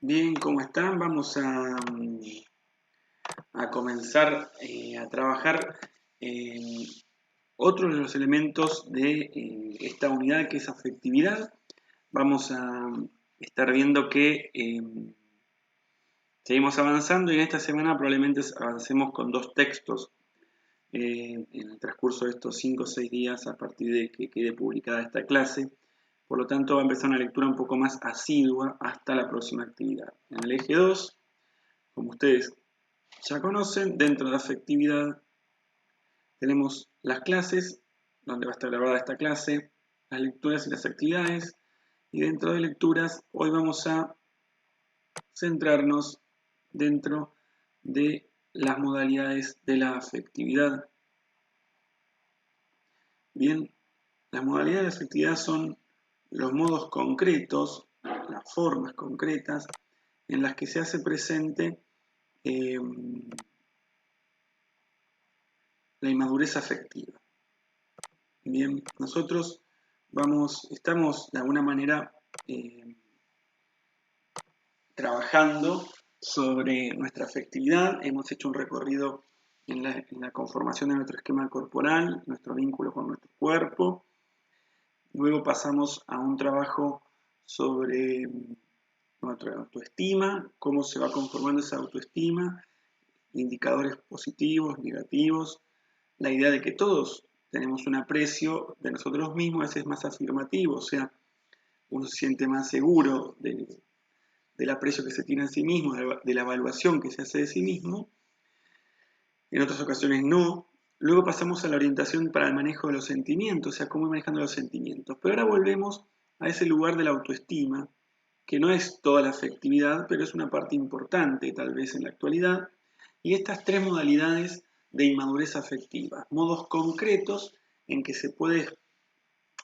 Bien, ¿cómo están? Vamos a comenzar a trabajar en otro de los elementos de esta unidad que es afectividad. Vamos a estar viendo que seguimos avanzando y en esta semana probablemente avancemos con dos textos en el transcurso de estos 5 o 6 días a partir de que quede publicada esta clase. Por lo tanto, va a empezar una lectura un poco más asidua hasta la próxima actividad. En el eje 2, como ustedes ya conocen, dentro de afectividad tenemos las clases, donde va a estar grabada esta clase, las lecturas y las actividades, y dentro de lecturas hoy vamos a centrarnos dentro de las modalidades de la afectividad. Bien, las modalidades de afectividad son los modos concretos, las formas concretas en las que se hace presente la inmadurez afectiva. Bien, nosotros estamos de alguna manera trabajando sobre nuestra afectividad, hemos hecho un recorrido en la conformación de nuestro esquema corporal, nuestro vínculo con nuestro cuerpo, luego pasamos a un trabajo sobre nuestra autoestima, cómo se va conformando esa autoestima, indicadores positivos, negativos, la idea de que todos tenemos un aprecio de nosotros mismos, a veces más afirmativo, o sea, uno se siente más seguro del aprecio que se tiene a sí mismo, de la evaluación que se hace de sí mismo, en otras ocasiones no. Luego pasamos a la orientación para el manejo de los sentimientos, o sea, cómo ir manejando los sentimientos. Pero ahora volvemos a ese lugar de la autoestima, que no es toda la afectividad, pero es una parte importante tal vez en la actualidad, y estas tres modalidades de inmadurez afectiva, modos concretos en que se puede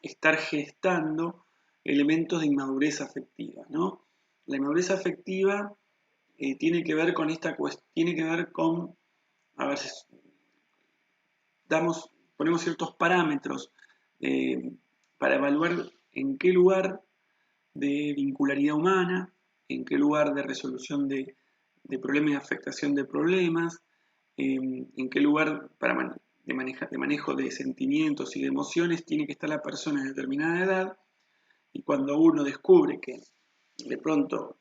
estar gestando elementos de inmadurez afectiva, ¿no? La inmadurez afectiva tiene que ver con tiene que ver con, a ver, ponemos ciertos parámetros para evaluar en qué lugar de vincularidad humana, en qué lugar de resolución de problemas y afectación de problemas, en qué lugar de manejo de sentimientos y de emociones tiene que estar la persona en determinada edad, y cuando uno descubre que de pronto,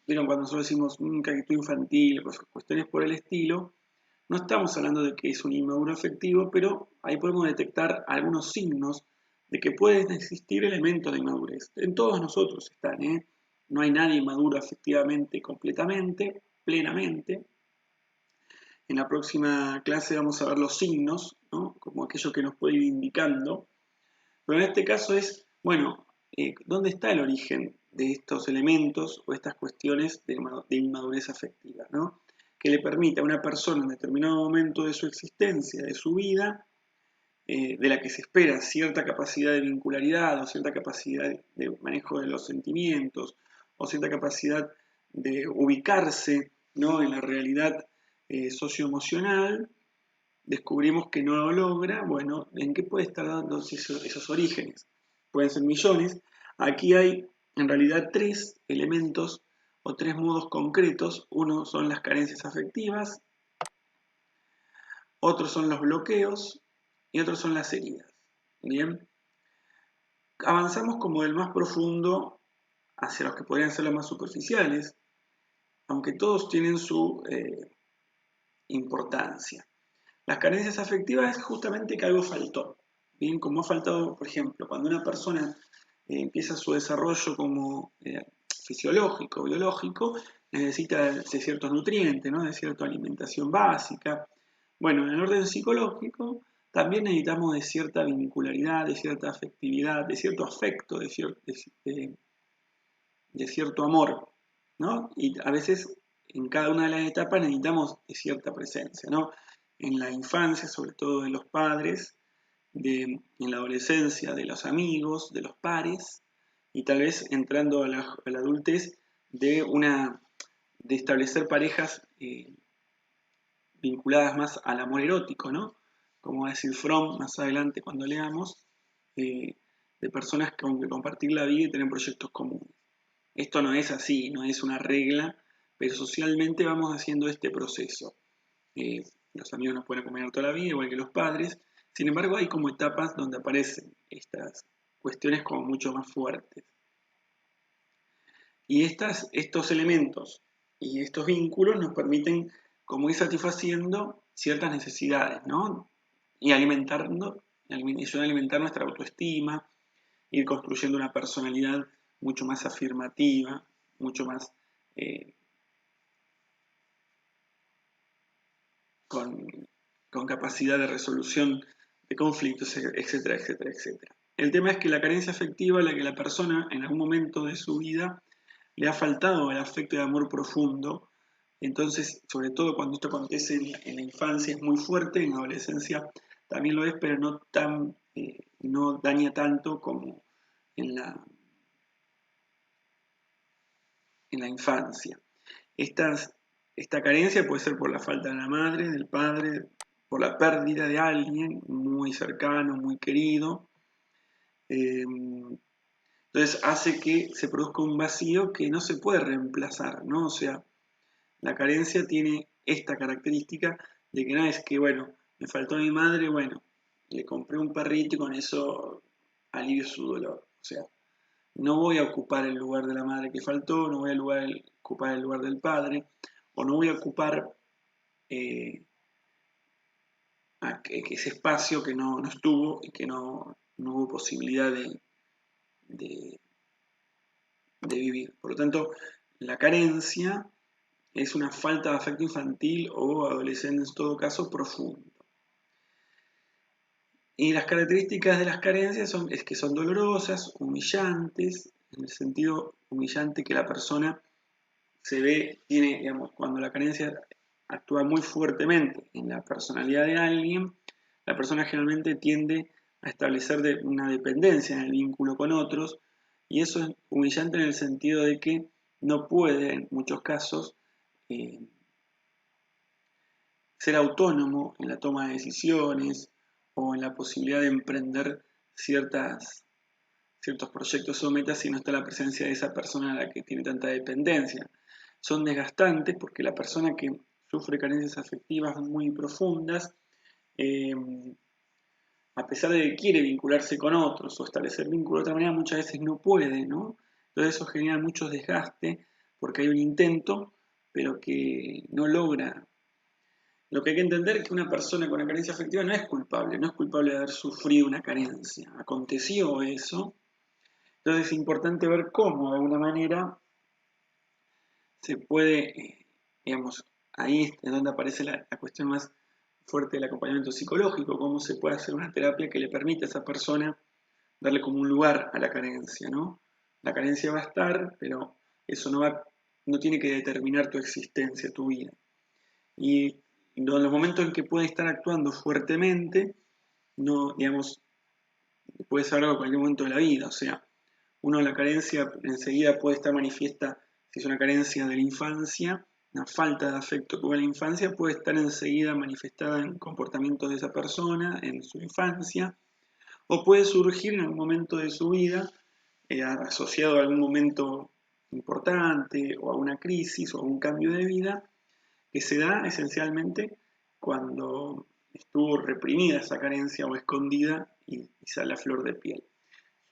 vieron cuando nosotros decimos actitud infantil, cuestiones por el estilo, no estamos hablando de que es un inmaduro afectivo, pero ahí podemos detectar algunos signos de que pueden existir elementos de inmadurez. En todos nosotros están, ¿eh? No hay nadie maduro afectivamente, completamente, plenamente. En la próxima clase vamos a ver los signos, ¿no? Como aquello que nos puede ir indicando. Pero en este caso es, bueno, ¿dónde está el origen de estos elementos o estas cuestiones de inmadurez afectiva, ¿no? Que le permite a una persona en determinado momento de su existencia, de su vida, de la que se espera cierta capacidad de vincularidad o cierta capacidad de manejo de los sentimientos o cierta capacidad de ubicarse, ¿no?, en la realidad socioemocional, descubrimos que no lo logra. Bueno, ¿en qué puede estar dando esos orígenes? Pueden ser millones. Aquí hay en realidad tres elementos o tres modos concretos. Uno son las carencias afectivas, otros son los bloqueos y otros son las heridas. Bien, avanzamos como del más profundo hacia los que podrían ser los más superficiales, aunque todos tienen su importancia. Las carencias afectivas es justamente que algo faltó. Bien, como ha faltado, por ejemplo, cuando una persona empieza su desarrollo como fisiológico, biológico, necesita de ciertos nutrientes, ¿no?, de cierta alimentación básica. Bueno, en el orden psicológico también necesitamos de cierta vincularidad, de cierta afectividad, de cierto afecto, de cierto amor, ¿no? Y a veces en cada una de las etapas necesitamos de cierta presencia, ¿no? En la infancia, sobre todo de los padres, en la adolescencia, de los amigos, de los pares, y tal vez entrando a la adultez, de establecer parejas vinculadas más al amor erótico, ¿no? Como va a decir Fromm más adelante cuando leamos, de personas con que compartir la vida y tener proyectos comunes. Esto no es así, no es una regla, pero socialmente vamos haciendo este proceso. Los amigos nos pueden acompañar toda la vida, igual que los padres. Sin embargo, hay como etapas donde aparecen estas cuestiones como mucho más fuertes. Y estos elementos y estos vínculos nos permiten como ir satisfaciendo ciertas necesidades, ¿no? Y ayudan a alimentar nuestra autoestima, ir construyendo una personalidad mucho más afirmativa, mucho más eh, con, con capacidad de resolución de conflictos, etcétera, etcétera, etcétera. El tema es que la carencia afectiva, la que la persona en algún momento de su vida le ha faltado el afecto y el amor profundo, entonces, sobre todo cuando esto acontece en la infancia es muy fuerte, en la adolescencia también lo es, pero no daña tanto como en en la infancia. Esta carencia puede ser por la falta de la madre, del padre, por la pérdida de alguien muy cercano, muy querido. Eh, entonces hace que se produzca un vacío que no se puede reemplazar, ¿no? O sea, la carencia tiene esta característica de que no es que, bueno, me faltó mi madre, bueno, le compré un perrito y con eso alivio su dolor. O sea, no voy a ocupar el lugar de la madre que faltó, no voy a ocupar el lugar del padre, o no voy a ocupar eh, ese espacio que no estuvo y que no hubo posibilidad de, de vivir. Por lo tanto, la carencia es una falta de afecto infantil o adolescente en todo caso profundo. Y las características de las carencias es que son dolorosas, humillantes, en el sentido humillante que la persona tiene, digamos, cuando la carencia actúa muy fuertemente en la personalidad de alguien, la persona generalmente tiende a establecer una dependencia en el vínculo con otros, y eso es humillante en el sentido de que no puede, en muchos casos, eh, ser autónomo en la toma de decisiones o en la posibilidad de emprender ciertos proyectos o metas si no está la presencia de esa persona a la que tiene tanta dependencia. Son desgastantes porque la persona que sufre carencias afectivas muy profundas, eh, a pesar de que quiere vincularse con otros o establecer vínculo de otra manera, muchas veces no puede, ¿no? Entonces eso genera mucho desgaste porque hay un intento, pero que no logra. Lo que hay que entender es que una persona con una carencia afectiva no es culpable de haber sufrido una carencia. Aconteció eso. Entonces es importante ver cómo, de alguna manera, se puede, digamos, ahí es donde aparece la cuestión más fuerte del acompañamiento psicológico, cómo se puede hacer una terapia que le permita a esa persona darle como un lugar a la carencia, ¿no? La carencia va a estar, pero eso no tiene que determinar tu existencia, tu vida. Y en los momentos en que puede estar actuando fuertemente, no, digamos, puede ser algo en cualquier momento de la vida, o sea, la carencia enseguida puede estar manifiesta, si es una carencia de la infancia, una falta de afecto que hubo en la infancia, puede estar enseguida manifestada en comportamientos de esa persona en su infancia, o puede surgir en algún momento de su vida, asociado a algún momento importante, o a una crisis, o a un cambio de vida, que se da esencialmente cuando estuvo reprimida esa carencia o escondida y sale a flor de piel.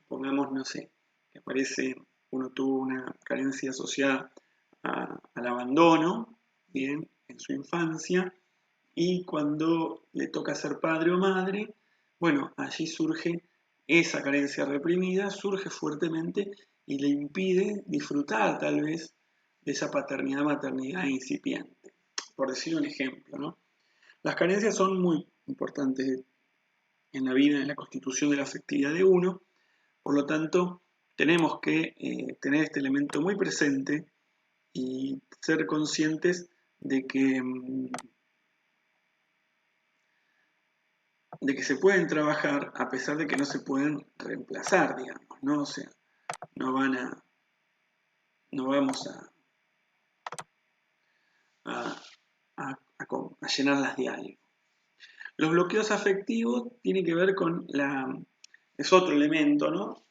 Supongamos, no sé, que aparece, uno tuvo una carencia asociada al abandono, bien, en su infancia, y cuando le toca ser padre o madre, bueno, allí surge esa carencia reprimida, surge fuertemente y le impide disfrutar tal vez de esa paternidad-maternidad incipiente, por decir un ejemplo, ¿no? Las carencias son muy importantes en la vida, en la constitución de la afectividad de uno, por lo tanto, tenemos que tener este elemento muy presente y ser conscientes de que se pueden trabajar a pesar de que no se pueden reemplazar, digamos, ¿no? O sea, no van a, no vamos a, a llenarlas de algo. Los bloqueos afectivos tienen que ver es otro elemento, ¿no?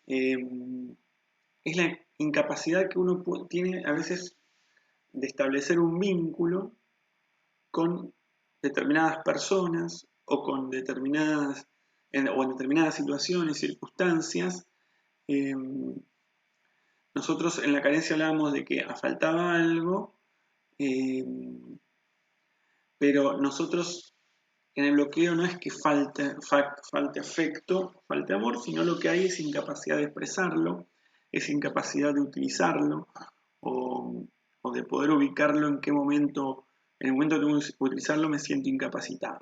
Es la incapacidad que uno tiene a veces de establecer un vínculo con determinadas personas o con determinadas o en determinadas situaciones, circunstancias. Nosotros en la carencia hablábamos de que faltaba algo, pero nosotros en el bloqueo no es que falte afecto, falte amor, sino lo que hay es incapacidad de expresarlo, es incapacidad de utilizarlo o de poder ubicarlo en qué momento, en el momento que tengo que utilizarlo me siento incapacitado.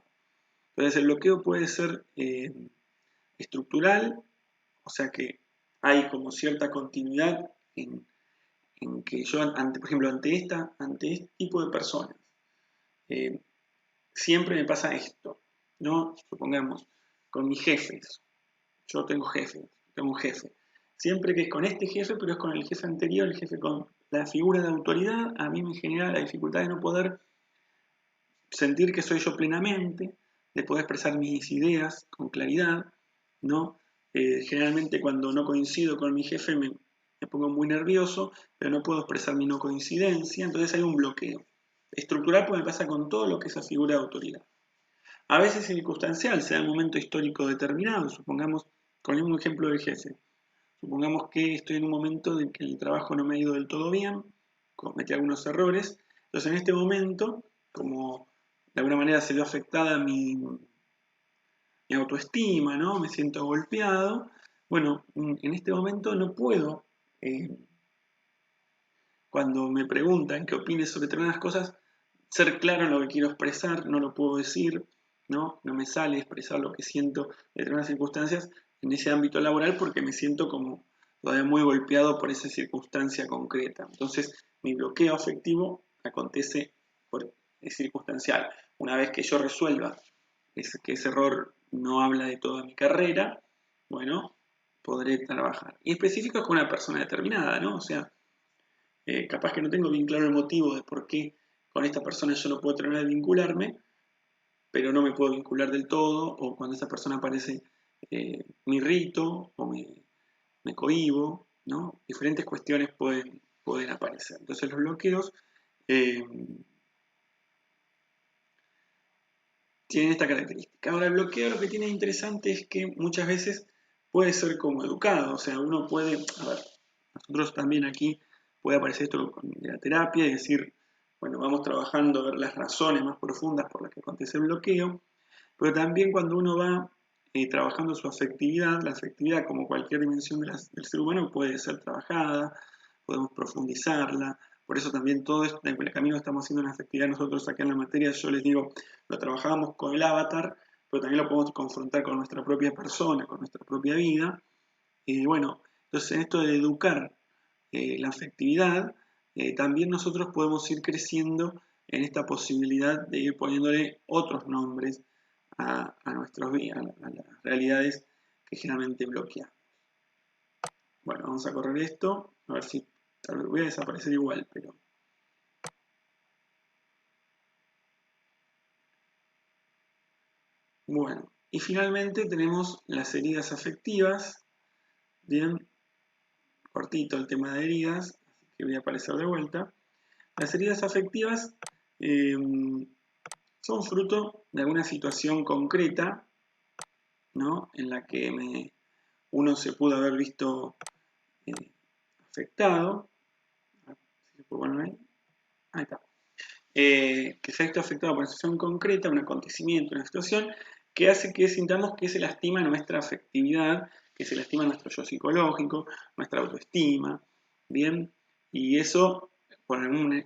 Entonces el bloqueo puede ser estructural, o sea que hay como cierta continuidad en que yo, por ejemplo, ante este tipo de personas, siempre me pasa esto, ¿no? Supongamos, con mis jefes, yo tengo un jefe. Siempre que es con este jefe, pero es con el jefe anterior, el jefe con la figura de autoridad, a mí me genera la dificultad de no poder sentir que soy yo plenamente, de poder expresar mis ideas con claridad, ¿no? Generalmente cuando no coincido con mi jefe me pongo muy nervioso, pero no puedo expresar mi no coincidencia, entonces hay un bloqueo. Estructural pues me pasa con todo lo que es esa figura de autoridad. A veces circunstancial, sea un momento histórico determinado, supongamos, con el mismo ejemplo del jefe, supongamos que estoy en un momento en que el trabajo no me ha ido del todo bien, cometí algunos errores, entonces en este momento, como de alguna manera se vio afectada mi autoestima, ¿no? Me siento golpeado, bueno, en este momento no puedo, cuando me preguntan qué opines sobre determinadas cosas, ser claro en lo que quiero expresar, no lo puedo decir, ¿no? No me sale expresar lo que siento en determinadas circunstancias en ese ámbito laboral porque me siento como todavía muy golpeado por esa circunstancia concreta. Entonces, mi bloqueo afectivo acontece es circunstancial. Una vez que yo resuelva que ese error no habla de toda mi carrera, bueno, podré trabajar. Y específico con una persona determinada, ¿no? O sea, capaz que no tengo bien claro el motivo de por qué con esta persona yo no puedo terminar de vincularme, pero no me puedo vincular del todo, o cuando esa persona aparece me irrito o me cohíbo, ¿no? Diferentes cuestiones pueden aparecer. Entonces los bloqueos eh, tienen esta característica. Ahora el bloqueo lo que tiene interesante es que muchas veces puede ser como educado, o sea, uno puede, a ver, nosotros también aquí puede aparecer esto de la terapia y decir, bueno, vamos trabajando a ver las razones más profundas por las que acontece el bloqueo, pero también cuando uno va trabajando su afectividad, la afectividad como cualquier dimensión del ser humano puede ser trabajada, podemos profundizarla, por eso también todo esto, en el camino estamos haciendo una afectividad nosotros acá en la materia, yo les digo, lo trabajamos con el avatar, pero también lo podemos confrontar con nuestra propia persona, con nuestra propia vida, y bueno, entonces en esto de educar la afectividad, también nosotros podemos ir creciendo en esta posibilidad de ir poniéndole otros nombres a nuestros a las realidades que generalmente bloqueamos. Bueno, vamos a correr esto, a ver si tal vez voy a desaparecer igual, pero... Bueno, y finalmente tenemos las heridas afectivas, bien, cortito el tema de heridas, así que voy a aparecer de vuelta. Las heridas afectivas son fruto de alguna situación concreta, ¿no? En la que uno se pudo haber visto eh, afectado. Bueno, ahí está. Que se ha visto afectado por una situación concreta, un acontecimiento, una situación que hace que sintamos que se lastima nuestra afectividad, que se lastima nuestro yo psicológico, nuestra autoestima, ¿bien? Y eso, por un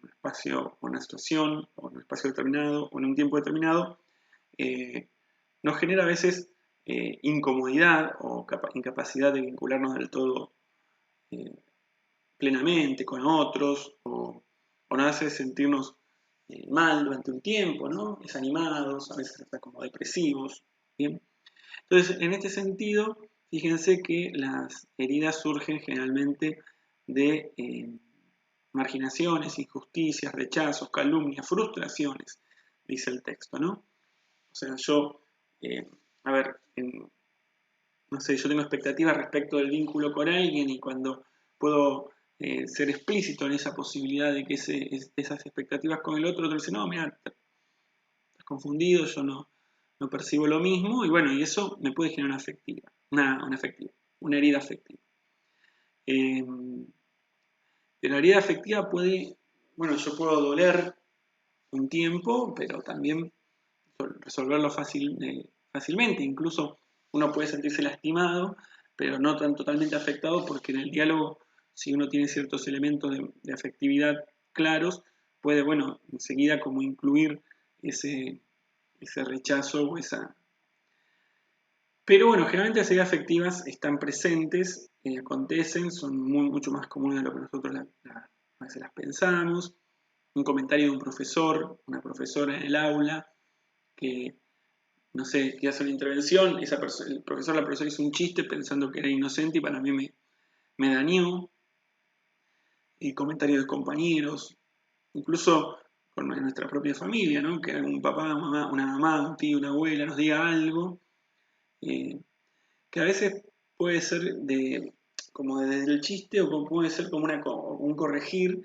espacio, o una situación, o un espacio determinado, o en un tiempo determinado, nos genera a veces incomodidad o incapacidad de vincularnos del todo eh, plenamente con otros, o nos hace sentirnos mal durante un tiempo, ¿no? Desanimados, a veces hasta como depresivos, ¿bien? Entonces, en este sentido, fíjense que las heridas surgen generalmente de marginaciones, injusticias, rechazos, calumnias, frustraciones, dice el texto, ¿no? O sea, yo, a ver, no sé, yo tengo expectativas respecto del vínculo con alguien y cuando puedo ser explícito en esa posibilidad de que esas expectativas con el otro dice, no, mira, estás confundido, yo no percibo lo mismo, y bueno, y eso me puede generar una herida afectiva. Pero la herida afectiva puede, bueno, yo puedo doler un tiempo, pero también resolverlo fácilmente. Incluso uno puede sentirse lastimado, pero no tan totalmente afectado, porque en el diálogo, si uno tiene ciertos elementos de afectividad claros, puede, bueno, enseguida como incluir ese rechazo o esa... Pero bueno, generalmente las heridas afectivas están presentes, acontecen, son mucho más comunes de lo que nosotros a veces las pensamos. Un comentario de un profesor, una profesora en el aula, que, no sé, que hace una intervención, el profesor, la profesora hizo un chiste pensando que era inocente y para mí me dañó. Y comentarios de compañeros, incluso con nuestra propia familia, ¿no? Que un papá, una mamá, un tío, una abuela nos diga algo, que a veces puede ser como desde el chiste o puede ser como un corregir,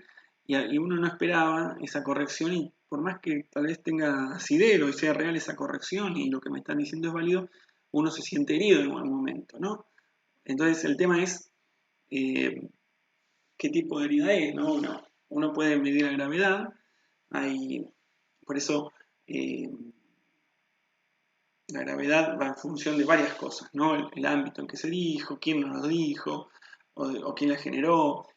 y uno no esperaba esa corrección, y por más que tal vez tenga asidero y sea real esa corrección y lo que me están diciendo es válido, uno se siente herido en algún momento, ¿no? Entonces el tema es qué tipo de herida es, ¿no? Uno puede medir la gravedad, por eso la gravedad va en función de varias cosas, ¿no? El ámbito en que se dijo, quién nos lo dijo, o quién la generó,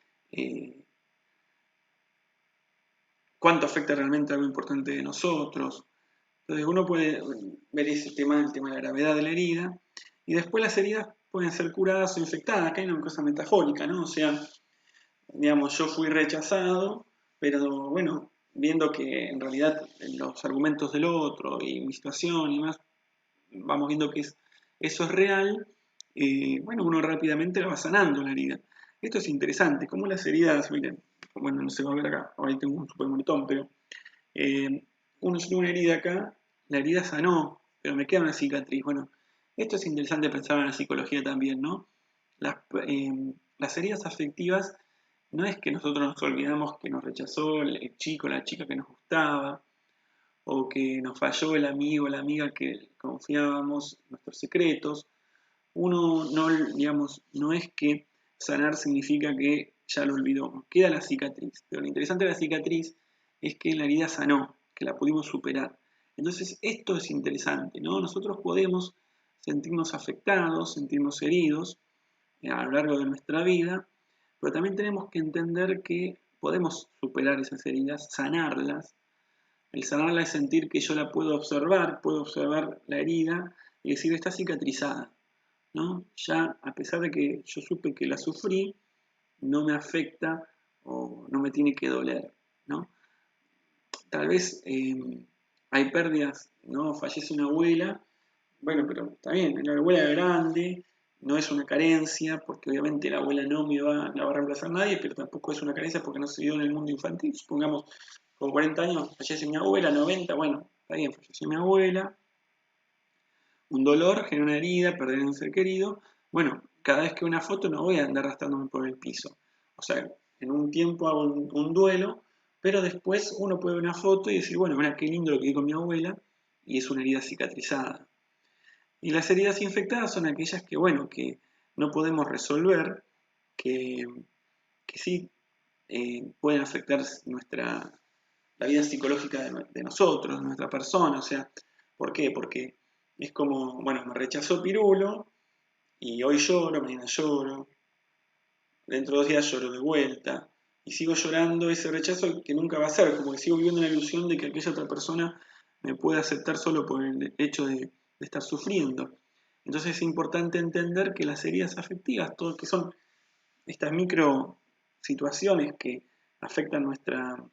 cuánto afecta realmente algo importante de nosotros. Entonces uno puede ver el tema de la gravedad de la herida, y después las heridas pueden ser curadas o infectadas. Acá hay una cosa metafórica, ¿no? O sea, digamos, yo fui rechazado, pero bueno, viendo que en realidad los argumentos del otro y mi situación y más, vamos viendo que eso es real, bueno, uno rápidamente la va sanando la herida. Esto es interesante, como las heridas, miren, bueno, no se va a ver acá, ahora tengo un super montón, pero uno tiene una herida acá, la herida sanó, pero me queda una cicatriz. Bueno, esto es interesante pensar en la psicología también, ¿no? Las heridas afectivas no es que nosotros nos olvidamos que nos rechazó el chico, la chica que nos gustaba, o que nos falló el amigo o la amiga que confiábamos, nuestros secretos. Uno no, digamos, no es que sanar significa que ya lo olvidó, queda la cicatriz. Pero lo interesante de la cicatriz es que la herida sanó, que la pudimos superar. Entonces esto es interesante, ¿no? Nosotros podemos sentirnos afectados, sentirnos heridos a lo largo de nuestra vida, pero también tenemos que entender que podemos superar esas heridas, sanarlas. El sanarla es sentir que yo la puedo observar la herida y decir, está cicatrizada, ¿no? Ya, a pesar de que yo supe que la sufrí, no me afecta o no me tiene que doler, ¿no? Tal vez hay pérdidas, ¿no? Fallece una abuela, bueno, pero está bien, la abuela era grande, no es una carencia, porque obviamente la abuela no la va a reemplazar nadie, pero tampoco es una carencia porque no se dio en el mundo infantil. Supongamos, con 40 años fallece mi abuela, 90, bueno, está bien, falleció mi abuela, un dolor, genera una herida, perder un ser querido. Bueno, cada vez que una foto no voy a andar arrastrándome por el piso. O sea, en un tiempo hago un duelo, pero después uno puede ver una foto y decir, bueno, mira qué lindo lo que vi con mi abuela, y es una herida cicatrizada. Y las heridas infectadas son aquellas que, bueno, que no podemos resolver, que, que sí pueden afectar la vida psicológica de nosotros, de nuestra persona. O sea, ¿por qué? Porque es como, bueno, me rechazó Pirulo y hoy lloro, mañana lloro, dentro de 2 días lloro de vuelta y sigo llorando ese rechazo que nunca va a ser, como que sigo viviendo la ilusión de que aquella otra persona me puede aceptar solo por el hecho de estar sufriendo. Entonces es importante entender que las heridas afectivas, todo que son estas micro situaciones que afectan nuestra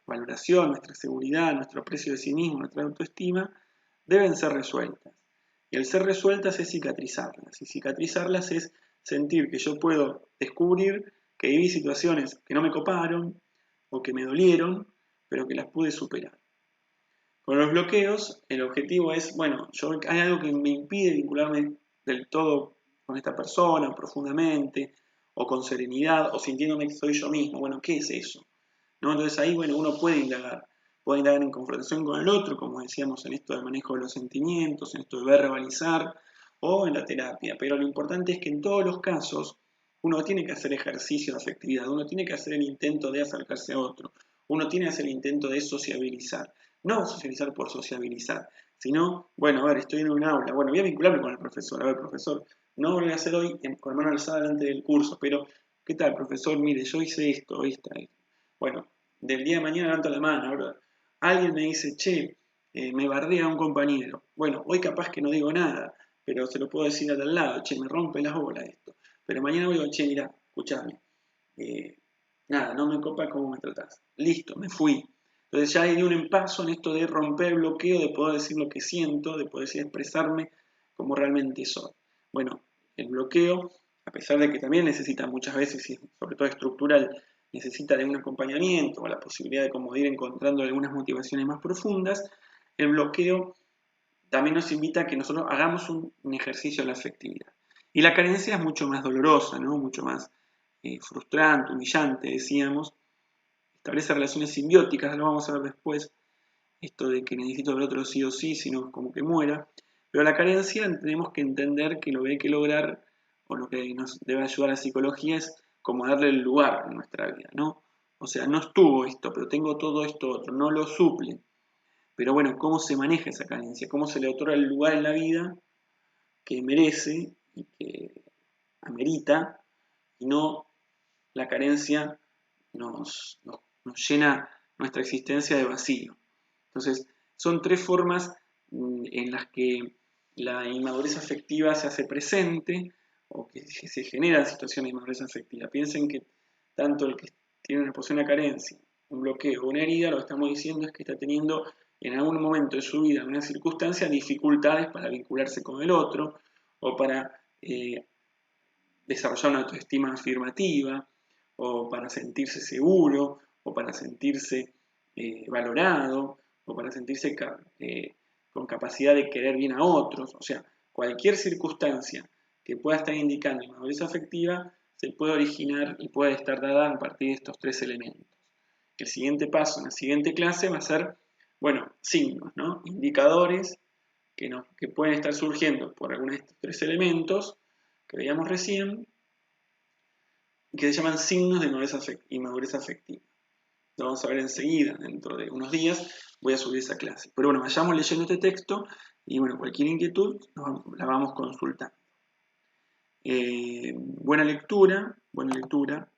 valoración, nuestra seguridad, nuestro aprecio de sí mismo, nuestra autoestima, deben ser resueltas. Y el ser resueltas es cicatrizarlas. Y cicatrizarlas es sentir que yo puedo descubrir que viví situaciones que no me coparon o que me dolieron, pero que las pude superar. Con los bloqueos, el objetivo es, bueno, hay algo que me impide vincularme del todo con esta persona profundamente, o con serenidad, o sintiéndome que soy yo mismo. Bueno, ¿qué es eso? ¿No? Entonces ahí, bueno, uno puede indagar en confrontación con el otro, como decíamos en esto del manejo de los sentimientos, en esto de verbalizar, o en la terapia. Pero lo importante es que en todos los casos uno tiene que hacer ejercicio de afectividad, uno tiene que hacer el intento de acercarse a otro, uno tiene que hacer el intento de sociabilizar. No socializar por sociabilizar, sino, bueno, a ver, estoy en un aula, bueno, voy a vincularme con el profesor, a ver, profesor, no lo voy a hacer hoy con mano alzada delante del curso, pero, ¿qué tal, profesor? Mire, yo hice esto, esto. Bueno, del día de mañana levanto la mano, ahora alguien me dice, che, me bardea un compañero. Bueno, hoy capaz que no digo nada, pero se lo puedo decir al lado, che, me rompe las bolas esto. Pero mañana voy a decir, che, mira, escuchame, eh, nada, no me copa cómo me tratás. Listo, me fui. Entonces ya hay un paso en esto de romper el bloqueo, de poder decir lo que siento, de poder expresarme como realmente soy. Bueno, el bloqueo, a pesar de que también necesita muchas veces, y sobre todo estructural, necesita de un acompañamiento o la posibilidad de como ir encontrando algunas motivaciones más profundas, el bloqueo también nos invita a que nosotros hagamos un ejercicio de la afectividad. Y la carencia es mucho más dolorosa, ¿no? Mucho más frustrante, humillante, decíamos. Establece relaciones simbióticas, lo vamos a ver después, esto de que necesito del otro sí o sí, sino como que muera. Pero la carencia tenemos que entender que lo que hay que lograr, o lo que nos debe ayudar a la psicología, es como darle el lugar en nuestra vida, ¿no? O sea, no estuvo esto, pero tengo todo esto otro, no lo suple. Pero bueno, ¿cómo se maneja esa carencia? ¿Cómo se le otorga el lugar en la vida que merece y que amerita, y no la carencia nos llena nuestra existencia de vacío? Entonces, son tres formas en las que la inmadurez afectiva se hace presente o que se generan situaciones de inmadurez afectiva. Piensen que tanto el que tiene una posición de carencia, un bloqueo o una herida, lo que estamos diciendo es que está teniendo en algún momento de su vida, en una circunstancia, dificultades para vincularse con el otro o para desarrollar una autoestima afirmativa o para sentirse seguro o para sentirse valorado o para sentirse con capacidad de querer bien a otros. O sea, cualquier circunstancia que pueda estar indicando inmadurez afectiva se puede originar y puede estar dada a partir de estos tres elementos. El siguiente paso en la siguiente clase va a ser, bueno, signos, ¿no? Indicadores que pueden estar surgiendo por algunos de estos tres elementos que veíamos recién, que se llaman signos de inmadurez afectiva. Lo vamos a ver enseguida, dentro de unos días voy a subir esa clase. Pero bueno, vayamos leyendo este texto y bueno, cualquier inquietud la vamos consultando. Buena lectura, buena lectura.